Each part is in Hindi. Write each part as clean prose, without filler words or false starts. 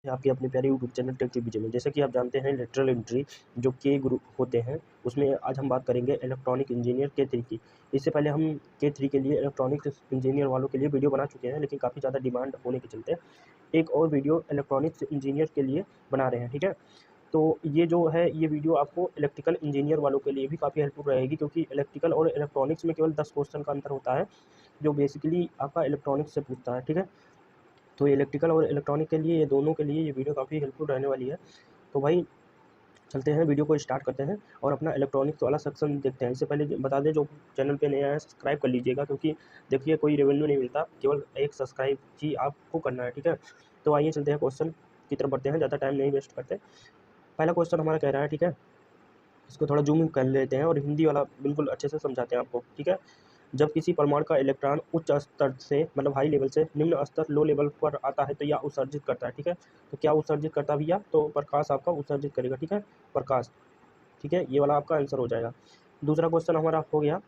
आपके अपने प्यारे यूट्यूब चैनल टेक टीवीजे में। जैसे कि आप जानते हैं लेटरल एंट्री जो के ग्रुप होते हैं उसमें आज हम बात करेंगे इलेक्ट्रॉनिक इंजीनियर के3 की। इससे पहले हम के3 के लिए इलेक्ट्रॉनिक इंजीनियर वालों के लिए वीडियो बना चुके हैं, लेकिन काफ़ी ज़्यादा डिमांड होने के चलते एक और वीडियो इलेक्ट्रॉनिक्स इंजीनियर के लिए बना रहे हैं। ठीक है, तो ये जो है ये वीडियो आपको इलेक्ट्रिकल इंजीनियर वालों के लिए भी काफ़ी हेल्पफुल रहेगी, क्योंकि इलेक्ट्रिकल और इलेक्ट्रॉनिक्स में केवल 10 क्वेश्चन का अंतर होता है जो बेसिकली आपका इलेक्ट्रॉनिक्स से पूछता है। ठीक है, तो इलेक्ट्रिकल और इलेक्ट्रॉनिक के लिए ये दोनों के लिए ये वीडियो काफ़ी हेल्पफुल रहने वाली है। तो भाई चलते हैं, वीडियो को स्टार्ट करते हैं और अपना इलेक्ट्रॉनिक्स वाला सेक्शन देखते हैं। इससे पहले बता दें, जो चैनल पे नया है सब्सक्राइब कर लीजिएगा, क्योंकि देखिए कोई रेवेन्यू नहीं मिलता, केवल एक सब्सक्राइब ही आपको करना है। ठीक है, तो आइए चलते हैं क्वेश्चन की तरफ बढ़ते हैं, ज़्यादा टाइम नहीं वेस्ट करते। पहला क्वेश्चन हमारा कह रहा है, ठीक है, इसको थोड़ा जूम कर लेते हैं और हिंदी वाला बिल्कुल अच्छे से समझाते हैं आपको। ठीक है, जब किसी परमाणु का इलेक्ट्रॉन उच्च स्तर से मतलब हाई लेवल से निम्न स्तर लो लेवल पर आता है तो यह उत्सर्जित करता है। ठीक है, तो क्या उत्सर्जित करता भैया? तो प्रकाश आपका उत्सर्जित करेगा। ठीक है, प्रकाश। ठीक है, ये वाला आपका आंसर हो जाएगा। दूसरा क्वेश्चन हमारा हो गया,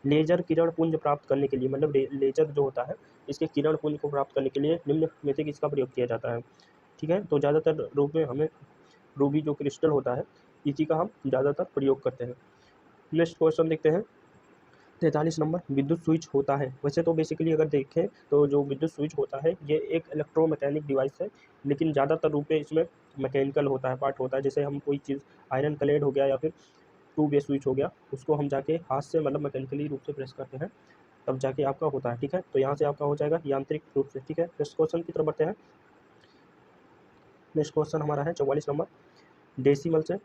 लेजर किरण पुंज प्राप्त करने के लिए, मतलब लेजर जो होता है इसके किरण पुंज को प्राप्त करने के लिए निम्न में से किसका प्रयोग किया जाता है? ठीक है, तो ज़्यादातर रूप में हमें रूबी जो क्रिस्टल होता है इसी का हम ज़्यादातर प्रयोग करते हैं। नेक्स्ट क्वेश्चन देखते हैं, 43 नंबर, विद्युत स्विच होता है। वैसे तो बेसिकली अगर देखें तो जो विद्युत स्विच होता है ये एक इलेक्ट्रोमैकेनिक डिवाइस है, लेकिन ज़्यादातर रूप में इसमें मैकेनिकल होता है, पार्ट होता है। जैसे हम कोई चीज़ आयरन क्लेड हो गया या फिर टू वे स्विच हो गया, उसको हम जाके हाथ से मतलब मैकेनिकली रूप से प्रेस करते हैं, तब जाके आपका होता है। ठीक है, तो यहाँ से आपका हो जाएगा यांत्रिक रूप से। ठीक है, नेक्स्ट क्वेश्चन की तरफ बढ़ते हैं। नेक्स्ट क्वेश्चन हमारा है 44 नंबर, डेसिमल से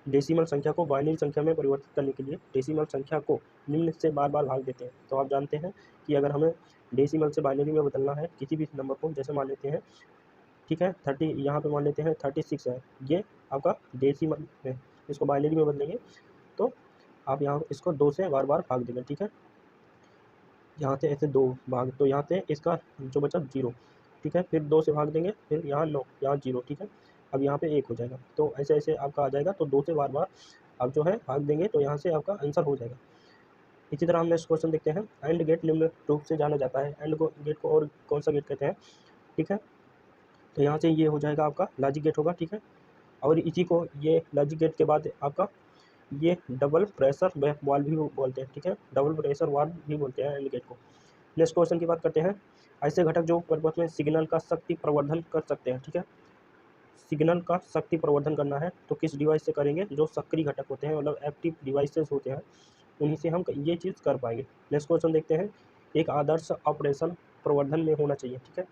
डेसिमल संख्या को बाइनरी संख्या में परिवर्तित करने के लिए डेसिमल संख्या को निम्न से बार बार भाग देते हैं। तो आप जानते हैं कि अगर हमें डेसिमल से बाइनरी में बदलना है किसी भी नंबर को, जैसे मान लेते हैं, ठीक है, 30 यहाँ पे मान लेते हैं 36 है, ये आपका डेसिमल में, इसको बाइनरी में बदलेंगे तो आप यहाँ इसको 2 से बार बार भाग देंगे। ठीक है, यहाँ से ऐसे 2 भाग, तो यहाँ से इसका जो बचा 0। ठीक है, फिर 2 से भाग देंगे, फिर यहाँ 9, यहाँ 0। ठीक है, अब यहाँ पे 1 हो जाएगा, तो ऐसे ऐसे आपका आ जाएगा। तो 2 से बार बार आप जो है भाग देंगे तो यहाँ से आपका आंसर हो जाएगा। इसी तरह हम नेक्स्ट क्वेश्चन देखते हैं, एंड गेट निम्न रूप से जाना जाता है। एंड गेट को और कौन सा गेट कहते हैं? ठीक है, तो यहाँ से ये हो जाएगा आपका लॉजिक गेट होगा। ठीक है, और इसी को ये लॉजिक गेट के बाद आपका ये डबल प्रेशर वाल्व भी बोलते हैं। ठीक है, डबल प्रेशर वाल्व भी बोलते हैं एंड गेट को। नेक्स्ट क्वेश्चन की बात करते हैं, ऐसे घटक जो परिपथ में सिग्नल का शक्ति प्रवर्धन कर सकते हैं। ठीक है, सिग्नल का शक्ति प्रवर्धन करना है तो किस डिवाइस से करेंगे? जो सक्रिय घटक होते हैं मतलब एक्टिव डिवाइसेस होते हैं, उन्हीं से हम ये चीज़ कर पाएंगे। नेक्स्ट क्वेश्चन देखते हैं, एक आदर्श ऑपरेशन प्रवर्धन में होना चाहिए। ठीक है,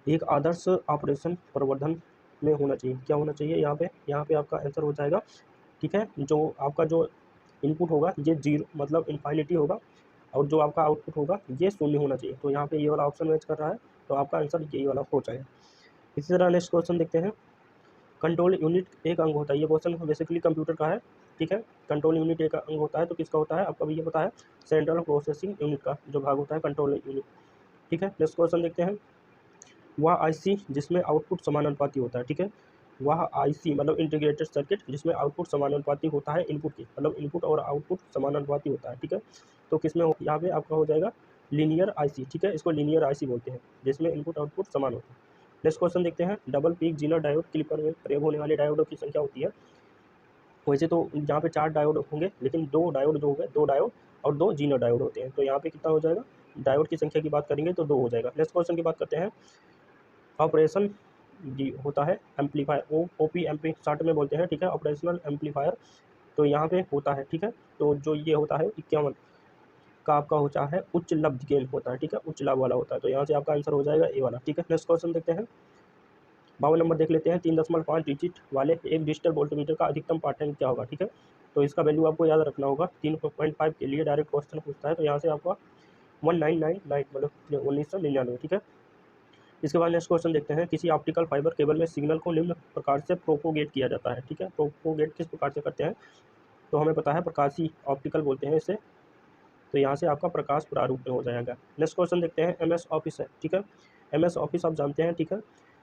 एक आदर्श ऑपरेशन प्रवर्धन में होना चाहिए, क्या होना चाहिए? यहाँ पे आपका आंसर हो जाएगा। ठीक है, जो आपका जो इनपुट होगा ये 0 मतलब इन्फाइनिटी होगा, और जो आपका आउटपुट होगा ये 0 होना चाहिए। तो यहाँ पे ये वाला ऑप्शन मैच कर रहा है, तो आपका आंसर यही वाला हो जाएगा। इसी तरह नेक्स्ट क्वेश्चन देखते हैं, कंट्रोल यूनिट एक अंग होता है। ये क्वेश्चन बेसिकली कंप्यूटर का है। ठीक है, कंट्रोल यूनिट एक अंग होता है तो किसका होता है? आपका भी ये पता है, सेंट्रल प्रोसेसिंग यूनिट का जो भाग होता है कंट्रोल यूनिट। ठीक है, नेक्स्ट क्वेश्चन देखते हैं, वह आईसी जिसमें आउटपुट समानुपाती होता है। ठीक है, वह आईसी मतलब इंटीग्रेटेड सर्किट जिसमें आउटपुट समानुपाती होता है इनपुट की, मतलब इनपुट और आउटपुट समानुपाती होता है। ठीक है, तो किसमें यहाँ पे आपका हो जाएगा लीनियर आईसी। ठीक है, इसको लीनियर आईसी बोलते हैं जिसमें इनपुट आउटपुट समान होता है। नेक्स्ट क्वेश्चन देखते हैं, double peak Zener diode clipper में प्रयोग होने वाले डायोडों की संख्या होती है। वैसे तो यहाँ पे 4 डायोड होंगे, लेकिन 2 डायोड जो हो गए, 2 डायोड और 2 जीनर डायोड होते हैं, तो यहाँ पे कितना हो जाएगा? डायोड की संख्या की बात करेंगे तो 2 हो जाएगा। नेक्स्ट क्वेश्चन की बात करते हैं, ऑपरेशन जी होता है एम्पलीफायर, ओपी एम्पी शॉर्ट में बोलते हैं। ठीक है, ऑपरेशनल एम्पलीफायर, तो यहाँ पे होता है। ठीक है, तो जो ये होता है 51 का आपका होता है उच्च लब्ध गेन होता है। ठीक है, उच्च लाभ वाला होता है, तो यहाँ से आपका आंसर हो जाएगा ए वाला। ठीक है, नेक्स्ट क्वेश्चन देखते हैं, 52 नंबर देख लेते हैं, 3.5 डिजिट वाले एक डिजिटल वोल्टमीटर का अधिकतम पाठ्यांक क्या होगा? ठीक है, तो इसका वैल्यू आपको याद रखना होगा। 3.5 के लिए डायरेक्ट क्वेश्चन पूछता है, तो यहाँ से आपका 1999 मतलब 1999। ठीक है, इसके बाद नेक्स्ट क्वेश्चन देखते हैं, किसी ऑप्टिकल फाइबर केबल में सिग्नल को निम्न प्रकार से प्रोपोगेट किया जाता है। ठीक है, प्रोपोगेट किस प्रकार से करते हैं? तो हमें पता है प्रकाशी ऑप्टिकल बोलते हैं इसे, तो यहाँ से आपका प्रकाश प्रारूप में हो जाएगा। नेक्स्ट क्वेश्चन देखते हैं, एमएस ऑफिस है। ठीक है, एमएस ऑफिस आप जानते हैं। ठीक है,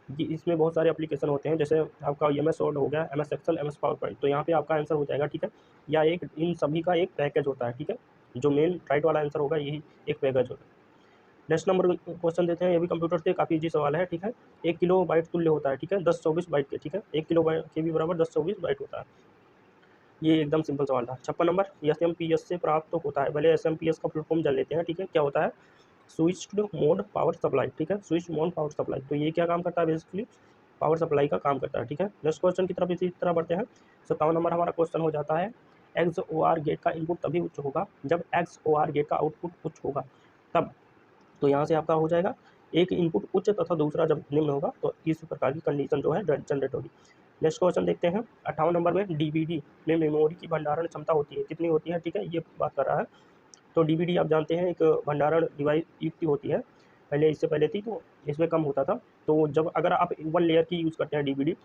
ये इसमें बहुत सारे एप्लीकेशन होते हैं, जैसे आपका एमएस वर्ड हो गया, MS Excel, MS PowerPoint, तो यहाँ पे आपका आंसर हो जाएगा। ठीक है, या एक इन सभी का एक पैकेज होता है। ठीक है, जो मेन राइट वाला आंसर होगा यही एक पैकेज होता है। नेक्स्ट नंबर क्वेश्चन देते हैं, ये भी कंप्यूटर से काफ़ी इजी सवाल है, ठीक है। 1 किलो बाइट तुल्य होता है, ठीक है, 1024 बाइट के, ठीक है। 1 किलो बाइट के भी बराबर 1024 बाइट होता है। ये एकदम सिंपल सवाल था। 56 नंबर, एसएमपीएस से प्राप्त होता है, पहले एसएमपीएस का फुल फॉर्म जान लेते हैं, ठीक है। क्या होता है? स्विच्ड मोड पावर सप्लाई, ठीक है, स्विच मोड पावर सप्लाई। तो ये क्या काम करता है? बेसिकली पावर सप्लाई का काम करता है, ठीक है। नेक्स्ट क्वेश्चन की तरफ इसी तरह बढ़ते हैं। 57 नंबर हमारा क्वेश्चन हो जाता है, XOR गेट का इनपुट तभी उच्च होगा जब XOR गेट का आउटपुट उच्च होगा, तब। तो यहाँ से आपका हो जाएगा, एक इनपुट उच्च तथा दूसरा जब निम्न होगा तो इस प्रकार की कंडीशन जो है जनरेट होगी। नेक्स्ट क्वेश्चन देखते हैं। 58 नंबर में डीवीडी में मेमोरी की भंडारण क्षमता होती है, कितनी होती है, ठीक है, ये बात कर रहा है। तो डीवीडी आप जानते हैं एक भंडारण डिवाइस युक्ति होती है, पहले इससे पहले थी तो इसमें कम होता था। तो जब अगर आप 1 लेयर की यूज़ करते हैं डीवीडी,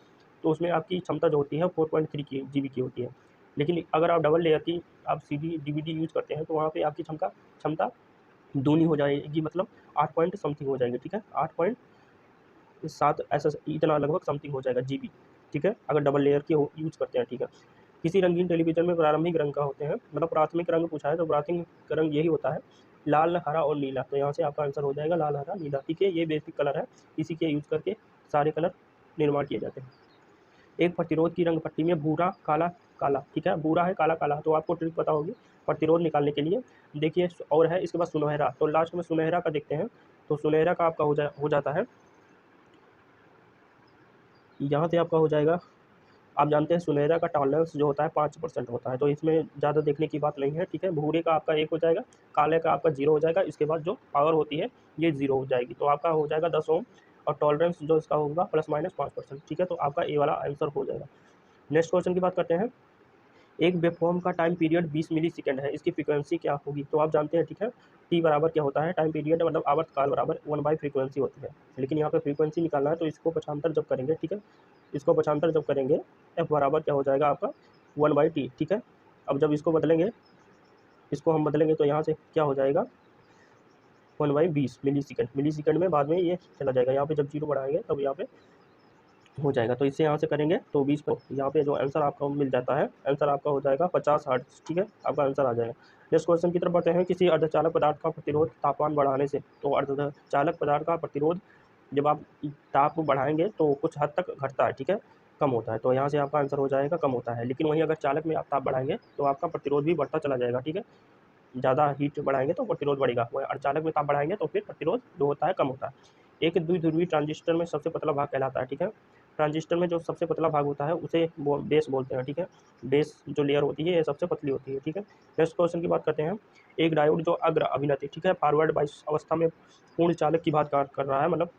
तो उसमें आपकी क्षमता जो होती है 4.3 जीबी की होती है। लेकिन अगर आप डबल लेयर की आप सीधी डीवीडी यूज़ करते हैं तो वहाँ पे आपकी क्षमता दूनी हो जाएगी, मतलब 8 पॉइंट समथिंग हो जाएगी, ठीक है, 8.7 ऐसा इतना लगभग समथिंग हो जाएगा जीबी, ठीक है, अगर डबल लेयर की यूज़ करते हैं, ठीक है। किसी रंगीन टेलीविजन में प्रारंभिक रंग का होते हैं, मतलब प्राथमिक रंग पूछा है तो प्राथमिक रंग यही होता है, लाल, हरा और नीला। तो यहाँ से आपका आंसर हो जाएगा लाल, हरा, नीला, ठीक है। ये बेसिक कलर है, इसी के यूज़ करके सारे कलर निर्माण किए जाते हैं। एक प्रतिरोध की रंग पट्टी में भूरा, काला, काला, ठीक है, भूरा है, काला, काला। तो आपको ट्रिक पता होगी प्रतिरोध निकालने के लिए। देखिए और है इसके बाद सुनहरा, तो लास्ट में सुनहरा का देखते हैं। तो सुनहरा का आपका हो जाता है, यहाँ से आपका हो जाएगा, आप जानते हैं सुनहरा का टॉलरेंस जो होता है 5% होता है, तो इसमें ज़्यादा देखने की बात नहीं है, ठीक है। भूरे का आपका 1 हो जाएगा, काले का आपका 0 हो जाएगा, इसके बाद जो पावर होती है ये 0 हो जाएगी, तो आपका हो जाएगा 10 ओम, और टॉलरेंस जो इसका होगा ±5%, ठीक है। तो आपका ए वाला आंसर हो जाएगा। नेक्स्ट क्वेश्चन की बात करते हैं। एक वेवफॉर्म का टाइम पीरियड 20 मिली सेकेंड है, इसकी फ्रीक्वेंसी क्या होगी? तो आप जानते हैं, ठीक है, टी बराबर क्या होता है, टाइम पीरियड मतलब आवर्तकाल बराबर 1/फ्रीक्वेंसी होती है। लेकिन यहाँ पे फ्रीक्वेंसी निकालना है तो इसको पक्षांतर जब करेंगे, ठीक है, इसको पक्षांतर जब करेंगे एफ बराबर क्या हो जाएगा आपका 1/t, ठीक है। अब जब इसको बदलेंगे, इसको हम बदलेंगे तो यहाँ से क्या हो जाएगा 1/20 मिली सेकेंड। मिली सेकेंड में बाद में ये चला जाएगा, यहाँ पे जब 0 बढ़ाएंगे तब यहाँ पे हो जाएगा। तो इससे यहाँ से करेंगे तो 20 पर यहाँ पे जो आंसर आपका मिल जाता है, आंसर आपका हो जाएगा 50 हर्ट्ज, ठीक है, आपका आंसर आ जाएगा। नेक्स्ट क्वेश्चन की तरफ बढ़ते हैं। किसी अर्धचालक पदार्थ का प्रतिरोध तापमान बढ़ाने से, तो अर्धचालक पदार्थ का प्रतिरोध जब आप ताप बढ़ाएंगे तो कुछ हद तक घटता है, ठीक है, कम होता है। तो यहाँ से आपका आंसर हो जाएगा कम होता है। लेकिन वहीं अगर चालक में आप ताप बढ़ाएंगे तो आपका प्रतिरोध भी बढ़ता चला जाएगा, ठीक है, ज़्यादा हीट बढ़ाएंगे तो प्रतिरोध बढ़ेगा, वहीं अर्धचालक में ताप बढ़ाएंगे तो फिर प्रतिरोध जो होता है कम होता है। एक द्विध्रुवी ट्रांजिस्टर में सबसे पतला भाग कहलाता है, ठीक है। ट्रांजिस्टर में जो सबसे पतला भाग होता है उसे बेस बोलते हैं, ठीक है, बेस जो लेयर होती है ये सबसे पतली होती है, ठीक है। नेक्स्ट क्वेश्चन की बात करते हैं। एक डायोड जो अग्र अभिनति, ठीक है, फॉरवर्ड बाइस अवस्था में पूर्ण चालक की बात कार्य कर रहा है, मतलब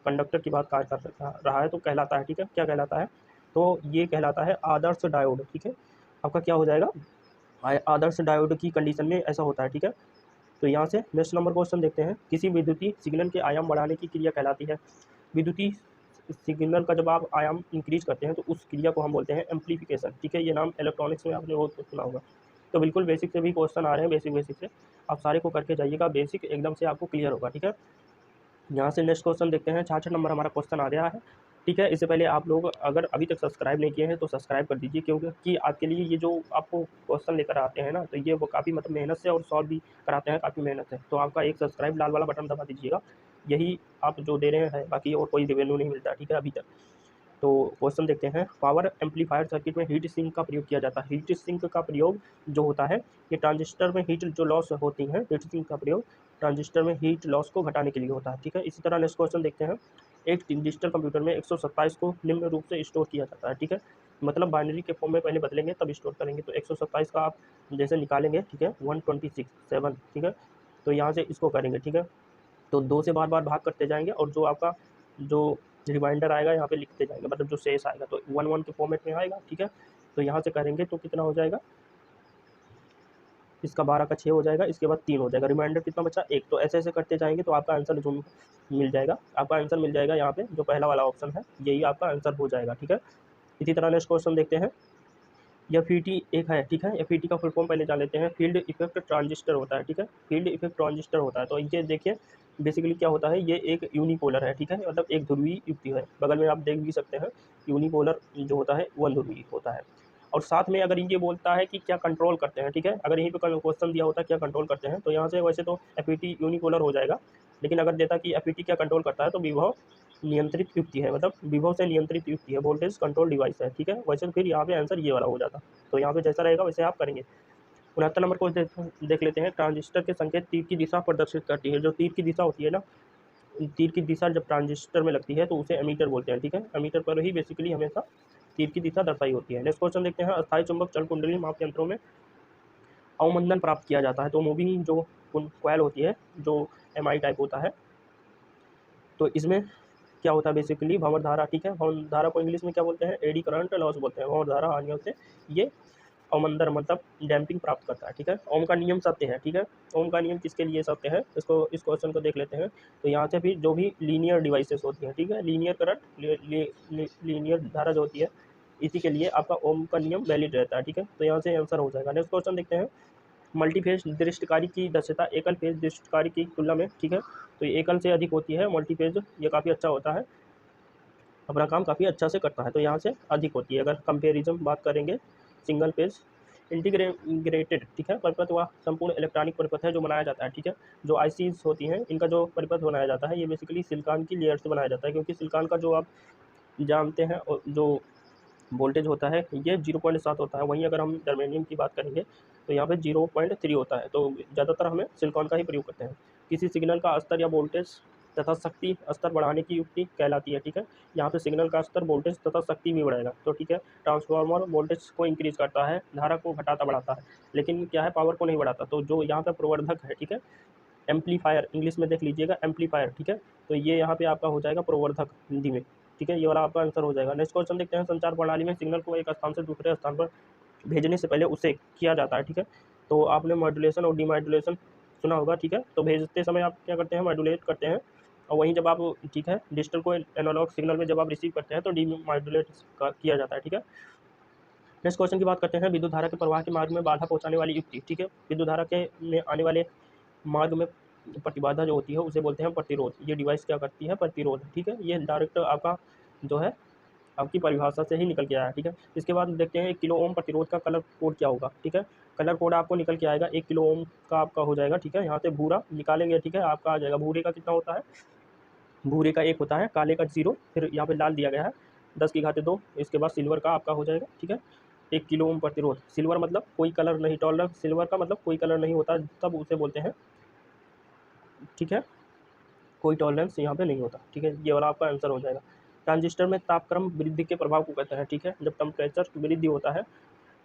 कंडक्टर की बात कार्य कर रहा है, तो कहलाता है, ठीक है, क्या कहलाता है? तो ये कहलाता है आदर्श डायोड, ठीक है, आपका क्या हो जाएगा आदर्श डायोड की कंडीशन में ऐसा होता है, ठीक है। तो यहाँ से नेक्स्ट नंबर क्वेश्चन देखते हैं। किसी विद्युतीय सिग्नल के आयाम बढ़ाने की क्रिया कहलाती है। विद्युतीय सिग्नल का जब आप आयाम इंक्रीज करते हैं तो उस क्रिया को हम बोलते हैं एम्प्लीफिकेशन, ठीक है। ये नाम इलेक्ट्रॉनिक्स में आपने बहुत सुना होगा। तो बिल्कुल बेसिक से भी क्वेश्चन आ रहे हैं, बेसिक से आप सारे को करके जाइएगा, बेसिक एकदम से आपको क्लियर होगा, ठीक है। यहाँ से नेक्स्ट क्वेश्चन देखते हैं। 66 नंबर हमारा क्वेश्चन आ गया है, ठीक है। इससे पहले आप लोग अगर अभी तक सब्सक्राइब नहीं किए हैं तो सब्सक्राइब कर दीजिए, क्योंकि आपके लिए ये जो आपको क्वेश्चन लेकर आते हैं ना, तो ये वो काफ़ी मतलब मेहनत से और सॉल्व भी कराते हैं काफ़ी मेहनत से। तो आपका एक सब्सक्राइब लाल वाला बटन दबा दीजिएगा, यही आप जो दे रहे हैं, बाकी और कोई रेवेन्यू नहीं मिलता, ठीक है, अभी तक। तो क्वेश्चन देखते हैं। पावर एम्पलीफायर सर्किट में हीट सिंक का प्रयोग किया जाता है। हीट सिंक का प्रयोग जो होता है ये ट्रांजिस्टर में हीट जो लॉस होती है, हीट सिंक का प्रयोग ट्रांजिस्टर में हीट लॉस को घटाने के लिए होता है, ठीक है। इसी तरह नेक्स्ट क्वेश्चन देखते हैं। एक डिजिटल कंप्यूटर में 127 को निम्न रूप से स्टोर किया जाता है, ठीक है, मतलब बाइनरी के फॉर्म में पहले बदलेंगे तब स्टोर करेंगे। तो 127 का आप जैसे निकालेंगे, ठीक है, 126 7, ठीक है, तो यहाँ से इसको करेंगे, ठीक है। तो 2 से बार बार भाग करते जाएंगे और जो आपका जो रिमाइंडर आएगा यहाँ पे लिखते जाएंगे, मतलब जो शेष आएगा तो 1 1 के फॉर्मेट में आएगा, ठीक है। तो यहाँ से करेंगे तो कितना हो जाएगा, इसका 12 का 6 हो जाएगा, इसके बाद 3 हो जाएगा, रिमाइंडर कितना बचा 1। तो ऐसे ऐसे करते जाएंगे तो आपका आंसर जो मिल जाएगा, आपका आंसर मिल जाएगा यहाँ पे जो पहला वाला ऑप्शन है यही आपका आंसर हो जाएगा, ठीक है। इसी तरह नेक्स्ट क्वेश्चन देखते हैं। एफ एक है, ठीक है, एफ का फुल फॉर्म पहले जान लेते हैं। फील्ड इफेक्ट ट्रांजिस्टर होता है, ठीक है, फील्ड इफेक्ट ट्रांजिस्टर होता है। तो ये देखिए बेसिकली क्या होता है, ये एक यूनिपोलर है, ठीक है, मतलब एक ध्रुवीय युक्ति है। बगल में आप देख भी सकते हैं यूनिपोलर जो होता है वन ध्रुवीय होता है। और साथ में अगर ये बोलता है कि क्या कंट्रोल करते हैं, ठीक है, अगर यहीं पे क्वेश्चन दिया होता है क्या कंट्रोल करते हैं, तो यहाँ से वैसे तो एफईटी यूनिपोलर हो जाएगा, लेकिन अगर देता कि एफईटी क्या कंट्रोल करता है तो विभव नियंत्रित युक्ति है, मतलब विभव से नियंत्रित युक्ति है, वोल्टेज कंट्रोल डिवाइस है, ठीक है। वैसे तो फिर यहाँ पे आंसर ये वाला हो जाता, तो यहाँ पे जैसा रहेगा वैसे आप करेंगे। 69 नंबर को देख लेते हैं। ट्रांजिस्टर के संकेत तीर की दिशा प्रदर्शित करती है। जो तीर की दिशा होती है ना, तीर की दिशा जब ट्रांजिस्टर में लगती है तो उसे एमीटर बोलते हैं, ठीक है। एमीटर पर ही बेसिकली हमेशा तीर की दिशा दर्शाई होती है। नेक्स्ट क्वेश्चन देखते हैं। अस्थायी चुंबक चल कुंडली माप यंत्रों में अवमंदन प्राप्त किया जाता है। तो मूविंग जो कॉइल होती है, जो एमआई टाइप होता है, तो इसमें क्या होता है बेसिकली भंवर धारा, ठीक है। भंवर धारा को इंग्लिश में क्या बोलते हैं, एडी करंट लॉस बोलते हैं। भंवर धारा हानियों से ये अवमंदन मतलब डैम्पिंग प्राप्त करता है, ठीक है। ओम का नियम सत्य है, ठीक है। ओम का नियम किसके लिए सत्य है, इस क्वेश्चन को देख लेते हैं। तो यहाँ से भी जो भी लीनियर डिवाइसेस होती हैं, ठीक है, लीनियर करंट लीनियर धारा जो होती है, इसी के लिए आपका ओम का नियम वैलिड रहता है, ठीक है। तो यहाँ से आंसर हो जाएगा। नेक्स्ट क्वेश्चन देखते हैं। मल्टीफेज दृष्टिकारी की दक्षता एकल फेज दृष्टिकारी की तुलना में, ठीक है, तो ये एकल से अधिक होती है। मल्टीफेज ये काफ़ी अच्छा होता है, अपना काम काफ़ी अच्छा से करता है, तो यहाँ से अधिक होती है। अगर कंपेरिजन बात करेंगे, सिंगल पेज इंटीग्रेटेड, ठीक है, परिपथ वह संपूर्ण इलेक्ट्रॉनिक परिपथ है जो बनाया जाता है, ठीक है। जो आईसीज होती हैं इनका जो परिपथ बनाया जाता है ये बेसिकली सिलिकॉन की लेयर से बनाया जाता है, क्योंकि सिलिकॉन का जो आप जानते हैं जो वोल्टेज होता है ये 0.7 होता है। वहीं अगर हम जर्मेनियम की बात करेंगे तो यहाँ पे 0.3 होता है। तो ज़्यादातर हमें सिलिकॉन का ही प्रयोग करते हैं। किसी सिग्नल का स्तर या वोल्टेज तथा शक्ति स्तर बढ़ाने की युक्ति कहलाती है, ठीक है। यहाँ पे सिग्नल का स्तर, वोल्टेज तथा शक्ति भी बढ़ाएगा, तो ठीक है। ट्रांसफार्मर वोल्टेज को इंक्रीज करता है, धारा को घटाता बढ़ाता है, लेकिन क्या है, पावर को नहीं बढ़ाता। तो जो यहाँ पे प्रवर्धक है, ठीक है, एम्पलीफायर इंग्लिश में देख लीजिएगा, एम्पलीफायर, ठीक है। तो ये यहाँ पे आपका हो जाएगा प्रवर्धक हिंदी में, ठीक है। ये वाला आपका आंसर हो जाएगा। नेक्स्ट क्वेश्चन देखते हैं। संचार प्रणाली में सिग्नल को एक स्थान से दूसरे स्थान पर भेजने से पहले उसे किया जाता है, ठीक है। तो आपने मॉड्यूलेशन और डीमॉड्यूलेशन सुना होगा, ठीक है। तो भेजते समय आप क्या करते हैं, मॉड्यूलेट करते हैं, और वहीं जब आप, ठीक है, डिजिटल को एनालॉग सिग्नल में जब आप रिसीव करते हैं तो डीमॉड्यूलेट किया जाता है, ठीक है। नेक्स्ट क्वेश्चन की बात करते हैं। विद्युत धारा के प्रवाह के मार्ग में बाधा पहुंचाने वाली युक्ति, ठीक है। विद्युत धारा के में आने वाले मार्ग में प्रतिबाधा जो होती है उसे बोलते हैं प्रतिरोध। ये डिवाइस क्या करती है, प्रतिरोध, ठीक है। ये डायरेक्ट आपका जो है आपकी परिभाषा से ही निकल के आया, ठीक है। इसके बाद देखते हैं 1 किलो ओम प्रतिरोध का कलर कोड क्या होगा, ठीक है। कलर कोड आपको निकल के आएगा 1 किलो ओम का आपका हो जाएगा, ठीक है। यहाँ से भूरा निकालेंगे, ठीक है, आपका आ जाएगा। भूरे का कितना होता है, भूरे का 1 होता है, काले का 0, फिर यहाँ पे लाल दिया गया है 10⁻²। इसके बाद सिल्वर का आपका हो जाएगा, ठीक है। 1 किलो ओम प्रतिरोध, सिल्वर मतलब कोई कलर नहीं, टॉलरेंस सिल्वर का मतलब कोई कलर नहीं होता, तब उसे बोलते हैं, ठीक है, कोई टॉलरेंस यहाँ पे नहीं होता, ठीक है। ये वाला आपका आंसर हो जाएगा। ट्रांजिस्टर में तापक्रम वृद्धि के प्रभाव को कहते हैं, ठीक है। जब टेम्परेचर वृद्धि होता है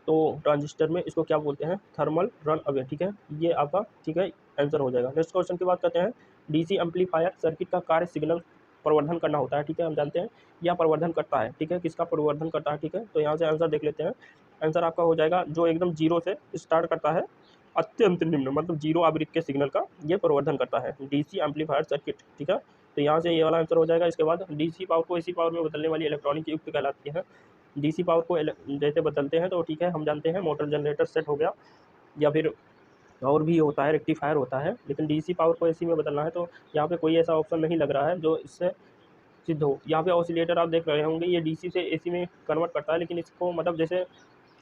तो ट्रांजिस्टर में इसको क्या बोलते हैं, थर्मल रन अवे, ठीक है। ये आपका, ठीक है, आंसर हो जाएगा। नेक्स्ट क्वेश्चन की बात करते हैं। डीसी एम्पलीफायर सर्किट का कार्य सिग्नल प्रवर्धन करना होता है, ठीक है, हम जानते हैं। यह प्रवर्धन करता है, ठीक है, किसका प्रवर्धन करता है, ठीक है। तो यहाँ से आंसर देख लेते हैं। आंसर आपका हो जाएगा जो एकदम 0 से स्टार्ट करता है, अत्यंत निम्न मतलब 0 आवृत्ति के सिग्नल का ये प्रवर्धन करता है, डीसी एम्पलीफायर सर्किट, ठीक है। तो यहाँ से ये वाला आंसर हो जाएगा। इसके बाद डीसी पावर को एसी पावर में बदलने वाली इलेक्ट्रॉनिक युक्त कहलाती है। डीसी पावर को जैसे बदलते हैं तो ठीक है, हम जानते हैं मोटर जनरेटर सेट हो गया, या फिर और भी होता है, रेक्टिफायर होता है, लेकिन डीसी पावर को एसी में बदलना है तो यहाँ पे कोई ऐसा ऑप्शन नहीं लग रहा है जो इससे सिद्ध हो। यहाँ पे ऑसिलेटर आप देख रहे होंगे, ये डीसी से एसी में कन्वर्ट करता है, लेकिन इसको मतलब जैसे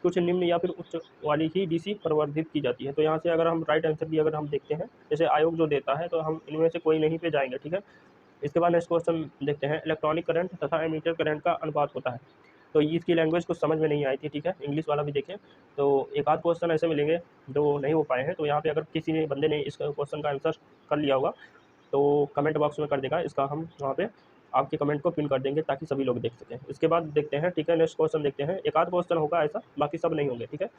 कुछ निम्न या फिर उच्च वाली ही डीसी प्रवर्धित की जाती है। तो यहाँ से अगर हम राइट आंसर भी अगर हम देखते हैं, जैसे आयोग जो देता है, तो हम इनमें से कोई नहीं पे जाएंगे, ठीक है। इसके बाद नेक्स्ट क्वेश्चन देखते हैं। इलेक्ट्रॉनिक करंट तथा एमीटर करंट का अनुपात होता है। तो इसकी लैंग्वेज कुछ समझ में नहीं आई थी, ठीक है, इंग्लिश वाला भी देखें तो एक आध क्वेश्चन ऐसे मिलेंगे जो नहीं हो पाए हैं। तो यहाँ पे अगर किसी ने बंदे ने इस क्वेश्चन का आंसर कर लिया होगा तो कमेंट बॉक्स में कर देगा, इसका हम वहाँ पे आपके कमेंट को पिन कर देंगे ताकि सभी लोग देख सकें। इसके बाद देखते हैं, ठीक है, नेक्स्ट क्वेश्चन देखते हैं। एक आध क्वेश्चन होगा ऐसा, बाकी सब नहीं होंगे, ठीक है।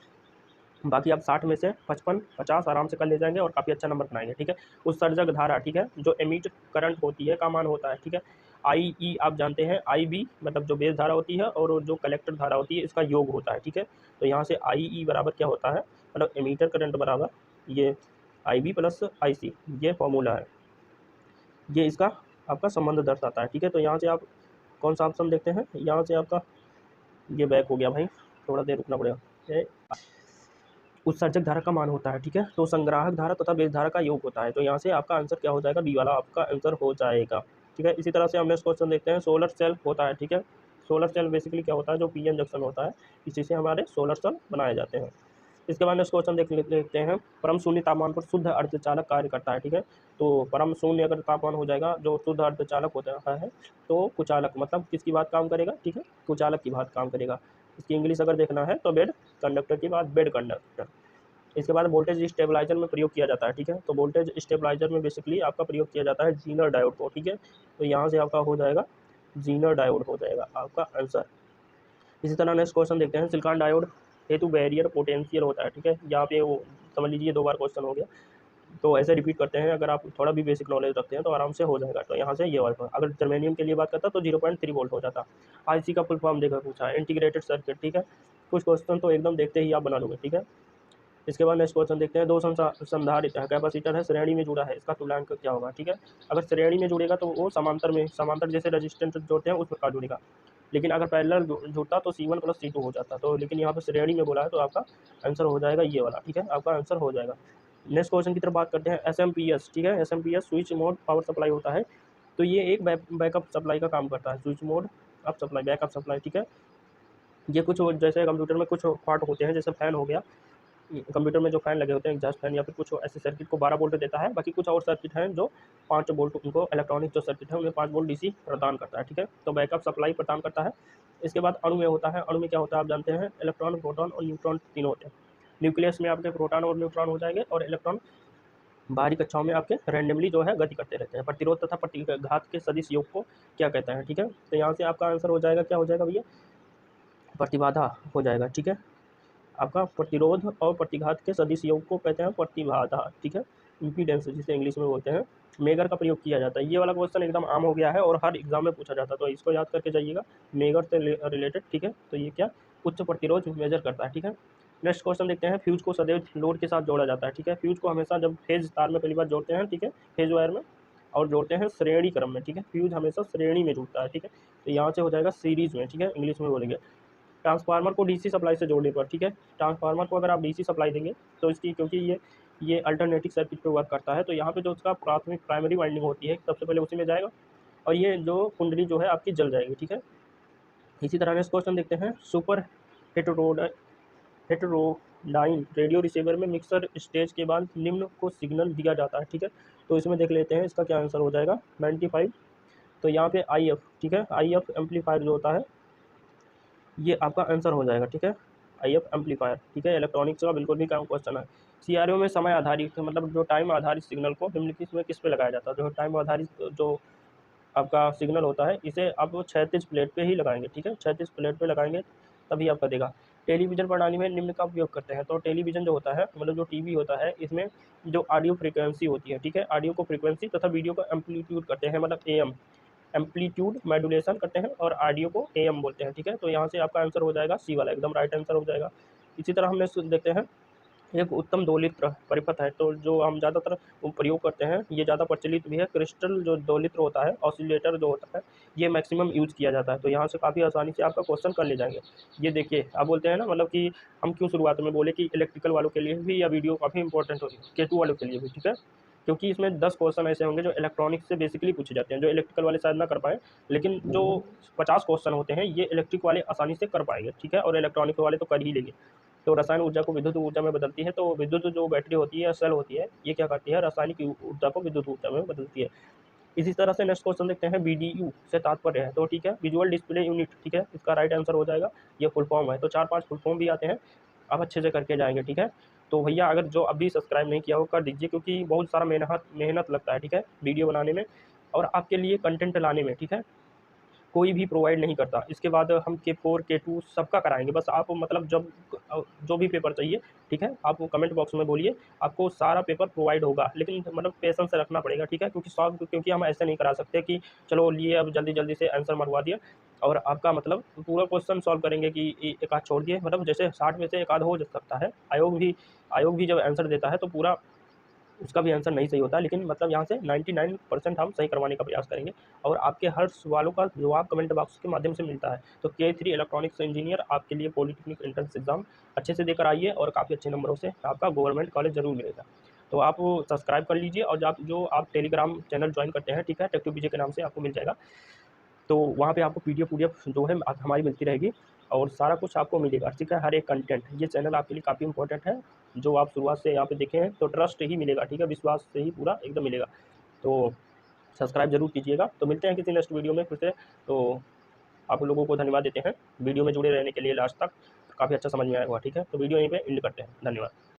बाकी आप 60 में से 55 50 आराम से कर ले जाएंगे और काफ़ी अच्छा नंबर बनाएंगे, ठीक है। उत्सर्जक धारा, ठीक है, जो एमिट करंट होती है का मान होता है, ठीक है। आई ई आप जानते हैं, आई बी मतलब जो बेस धारा होती है और जो कलेक्टर धारा होती है इसका योग होता है, ठीक है। तो यहाँ से आई ई बराबर क्या होता है, मतलब एमीटर करंट बराबर ये आई बी प्लस आई सी, ये फॉर्मूला है, ये इसका आपका संबंध दर्शाता है, ठीक है। तो यहाँ से आप कौन सा ऑप्शन देखते हैं, यहाँ से आपका ये बैक हो गया भाई, थोड़ा देर रुकना पड़ेगा। उत्सर्जक धारा का मान होता है, ठीक है। तो संग्राहक धारा तथा बेस धारा का योग होता है। तो यहाँ से आपका आंसर क्या हो जाएगा, बी वाला आपका आंसर हो जाएगा, ठीक है। इसी तरह से हम नेक्स्ट क्वेश्चन देखते हैं। सोलर सेल होता है, ठीक है, सोलर सेल बेसिकली क्या होता है, जो पीएन जंक्शन होता है इसी से हमारे सोलर सेल बनाए जाते हैं। इसके बाद नेक्स्ट क्वेश्चन देखते हैं, परम शून्य तापमान पर शुद्ध अर्धचालक कार्य करता है, ठीक है। तो परम शून्य अगर तापमान हो जाएगा, जो शुद्ध अर्धचालक होता है, तो कुचालक मतलब किसकी बात काम करेगा, ठीक है, कुचालक की बात काम करेगा। इसकी इंग्लिश अगर देखना है तो बेड कंडक्टर की बात, बेड कंडक्टर। इसके बाद वोल्टेज स्टेबलाइजर में प्रयोग किया जाता है, ठीक है। तो वोल्टेज स्टेबलाइजर में बेसिकली आपका प्रयोग किया जाता है जीनर डायोड को, ठीक है। तो यहाँ से आपका हो जाएगा जीनर डायोड हो जाएगा आपका आंसर। इसी तरह नेक्स्ट क्वेश्चन देखते हैं, सिलिकॉन डायोड हेतु बैरियर पोटेंशियल होता है, ठीक है। यहाँ पे वो समझ लीजिए 2 बार क्वेश्चन हो गया, तो ऐसे रिपीट करते हैं, अगर आप थोड़ा भी बेसिक नॉलेज रखते हैं तो आराम से हो जाएगा। तो यहाँ से ये वाला, अगर जर्मेनियम के लिए बात करता तो 0.3 वोल्ट हो जाता। आईसी का फुल फॉर्म देखकर पूछा है, इंटीग्रेटेड सर्किट, ठीक है। कुछ क्वेश्चन तो एकदम देखते ही आप बना लोगे, ठीक है। इसके बाद नेक्स्ट क्वेश्चन देखते हैं, दो संधारित्र कैपेसिटर है, श्रेणी में जुड़ा है, इसका तुल्यांक क्या होगा, ठीक है। अगर श्रेणी में जुड़ेगा तो वो समांतर जैसे रेजिस्टेंस जोड़ते हैं उस प्रकार जुड़ेगा, लेकिन अगर पैरेलल जुड़ता तो C1 + C2 हो जाता। तो लेकिन यहाँ पर श्रेणी में बोला है तो आपका आंसर हो जाएगा ये वाला, ठीक है, आपका आंसर हो जाएगा। नेक्स्ट क्वेश्चन की तरफ बात करते हैं, SMPS, ठीक है। SMPS switch mode power supply होता है, तो ये एक बैकअप सप्लाई का काम करता है, switch mode up supply, backup supply, ठीक है। ये कुछ जैसे कंप्यूटर में कुछ पार्ट होते हैं, जैसे फैन हो गया, कंप्यूटर में जो फैन लगे होते हैं एग्जॉस्ट फैन, या फिर कुछ ऐसे सर्किट को 12 वोल्ट देता है, बाकी कुछ और सर्किट हैं जो 5 वोल्ट, उनको इलेक्ट्रॉनिक जो सर्किट है उन्हें 5 वोल्ट डीसी प्रदान करता है, ठीक है। तो बैकअप सप्लाई प्रदान करता है। इसके बाद अणु में होता है, अणु में क्या होता है आप जानते हैं, इलेक्ट्रॉन, प्रोटॉन और न्यूट्रॉन तीनों होते हैं। न्यूक्लियस में आपके प्रोटॉन और न्यूट्रॉन हो जाएंगे, और इलेक्ट्रॉन बाहरी कक्षाओं में आपके रैंडमली जो है गति करते रहते हैं। प्रतिरोध तथा प्रतिघात के सदिश योग को क्या कहते हैं, ठीक है। तो यहाँ से आपका आंसर हो जाएगा, क्या हो जाएगा भैया, प्रतिबाधा हो जाएगा, ठीक है। आपका प्रतिरोध और प्रतिघात के सदिश योग को कहते हैं प्रतिबाधा, ठीक है, इम्पीडेंस जिसे इंग्लिश में बोलते हैं। मेगर का प्रयोग किया जाता है, ये वाला क्वेश्चन एकदम आम हो गया है और हर एग्जाम में पूछा जाता है, तो इसको याद करके जाइएगा, मेगर से रिलेटेड, ठीक है। तो ये क्या, उच्च प्रतिरोध मेजर करता है, ठीक है। नेक्स्ट क्वेश्चन देखते हैं, फ्यूज को सदैव लोड के साथ जोड़ा जाता है, ठीक है। फ्यूज को हमेशा जब फेज तार में पहली बार जोड़ते हैं, ठीक है, फेज वायर में, और जोड़ते हैं श्रेणी क्रम में, ठीक है। फ्यूज हमेशा श्रेणी में जुड़ता है, ठीक है। तो यहाँ से हो जाएगा सीरीज में, ठीक है, इंग्लिश में बोलेंगे। ट्रांसफार्मर को डीसी सप्लाई से जोड़ने पर, ठीक है, ट्रांसफार्मर को अगर आप डीसी सप्लाई देंगे तो इसकी, क्योंकि ये अल्टरनेटिव सर्किट पे वर्क करता है, तो यहाँ पे जो उसका प्राइमरी वाइंडिंग होती है सबसे पहले उसी में जाएगा, और ये जो कुंडली जो है आपकी जल जाएगी, ठीक है। इसी तरह नेक्स्ट क्वेश्चन देखते हैं, सुपर हेटेरोडाइन रेडियो रिसीवर में मिक्सर स्टेज के बाद निम्न को सिग्नल दिया जाता है, ठीक है। तो इसमें देख लेते हैं इसका क्या आंसर हो जाएगा, 95। तो यहाँ पे IF, ठीक है, IF एम्पलीफायर जो होता है ये आपका आंसर हो जाएगा, ठीक है, IF एम्पलीफायर, ठीक है। इलेक्ट्रॉनिक्स का बिल्कुल भी काम क्वेश्चन है। CRO में समय आधारित, मतलब जो टाइम आधारित सिग्नल को निम्नलिखित में किस पे लगाया जाता है, जो टाइम आधारित जो आपका सिग्नल होता है इसे आप क्षैतिज प्लेट पे ही लगाएंगे, ठीक है, क्षैतिज प्लेट पे लगाएंगे तभी आपका देगा। टेलीविजन प्रणाली में निम्न का उपयोग करते हैं, तो टेलीविजन जो होता है, मतलब जो टीवी होता है, इसमें जो ऑडियो फ्रीक्वेंसी होती है, ठीक है, ऑडियो को फ्रीक्वेंसी तथा वीडियो को एम्पलीट्यूड करते हैं, मतलब AM एम्पलीट्यूड मॉड्यूलेशन करते हैं, और ऑडियो को AM बोलते हैं, ठीक है। तो यहाँ से आपका आंसर हो जाएगा C वाला, एकदम राइट आंसर हो जाएगा। इसी तरह हमने देखते हैं, एक उत्तम दोलित्र परिपथ है, तो जो हम ज़्यादातर प्रयोग करते हैं, ये ज़्यादा प्रचलित भी है, क्रिस्टल जो दोलित्र होता है, ऑसिलेटर जो होता है, ये मैक्सिमम यूज़ किया जाता है। तो यहाँ से काफ़ी आसानी से आपका क्वेश्चन कर ले जाएंगे। ये देखिए, आप बोलते हैं ना, मतलब कि हम क्यों शुरुआत में बोले कि इलेक्ट्रिकल वालों के लिए भी या वीडियो काफ़ी इंपॉर्टेंट होगी, K2 वालों के लिए भी, ठीक है, क्योंकि इसमें 10 क्वेश्चन ऐसे होंगे जो इलेक्ट्रॉनिक्स से बेसिकली पूछे जाते हैं, जो इलेक्ट्रिकल वाले शायद ना कर पाए, लेकिन जो 50 क्वेश्चन होते हैं ये इलेक्ट्रिक वाले आसानी से कर पाएंगे, ठीक है, और इलेक्ट्रॉनिक वाले तो कर ही लेंगे। तो रसायन ऊर्जा को विद्युत ऊर्जा में बदलती है, तो विद्युत जो बैटरी होती है या सेल होती है, ये क्या करती है, रासायनिक ऊर्जा को विद्युत ऊर्जा में बदलती है। इसी तरह से नेक्स्ट क्वेश्चन देखते हैं, VDU से तात्पर्य है, तो ठीक है, विजुअल डिस्प्ले यूनिट, ठीक है, इसका राइट आंसर हो जाएगा, ये फुल फॉर्म है। तो 4-5 फुल फॉर्म भी आते हैं, आप अच्छे से करके जाएंगे, ठीक है। तो भैया अगर जो अभी सब्सक्राइब नहीं किया हो कर दीजिए, क्योंकि बहुत सारा मेहनत लगता है, ठीक है, वीडियो बनाने में और आपके लिए कंटेंट लाने में, ठीक है, कोई भी प्रोवाइड नहीं करता। इसके बाद हम K4 K2 सबका कराएंगे, बस आप मतलब जब जो भी पेपर चाहिए, ठीक है, आप कमेंट बॉक्स में बोलिए, आपको सारा पेपर प्रोवाइड होगा, लेकिन मतलब पेशेंस से रखना पड़ेगा, ठीक है, क्योंकि हम ऐसे नहीं करा सकते कि चलो लिए अब जल्दी जल्दी से आंसर मरवा दिया और आपका मतलब पूरा क्वेश्चन सॉल्व करेंगे कि एक आध छोड़ दिए, मतलब जैसे 60 में से एक आध हो सकता है। आयोग भी जब आंसर देता है तो पूरा उसका भी आंसर नहीं सही होता है, लेकिन मतलब यहाँ से 99% हम सही करवाने का प्रयास करेंगे और आपके हर सवालों का जवाब कमेंट बॉक्स के माध्यम से मिलता है। तो K3 इलेक्ट्रॉनिक्स इंजीनियर आपके लिए पॉलिटेक्निक एंट्रेंस एग्जाम अच्छे से देकर आइए और काफ़ी अच्छे नंबरों से आपका गवर्नमेंट कॉलेज जरूर मिलेगा। तो आप सब्सक्राइब कर लीजिए और जो आप टेलीग्राम चैनल ज्वाइन करते हैं, ठीक है, टेक2BJ के नाम से आपको मिल जाएगा। तो वहाँ पे आपको PDF जो है हमारी मिलती रहेगी और सारा कुछ आपको मिलेगा, ठीक है, हर एक कंटेंट। ये चैनल आपके लिए काफ़ी इंपॉर्टेंट है, जो आप शुरुआत से यहाँ पे देखे हैं तो ट्रस्ट ही मिलेगा, ठीक है, विश्वास से ही पूरा एकदम मिलेगा। तो सब्सक्राइब जरूर कीजिएगा। तो मिलते हैं किसी नेक्स्ट वीडियो में फिर से। तो आप लोगों को धन्यवाद देते हैं वीडियो में जुड़े रहने के लिए लास्ट तक, काफ़ी अच्छा समझ में आया हुआ, ठीक है। तो वीडियो यहीं पे एंड करते हैं, धन्यवाद।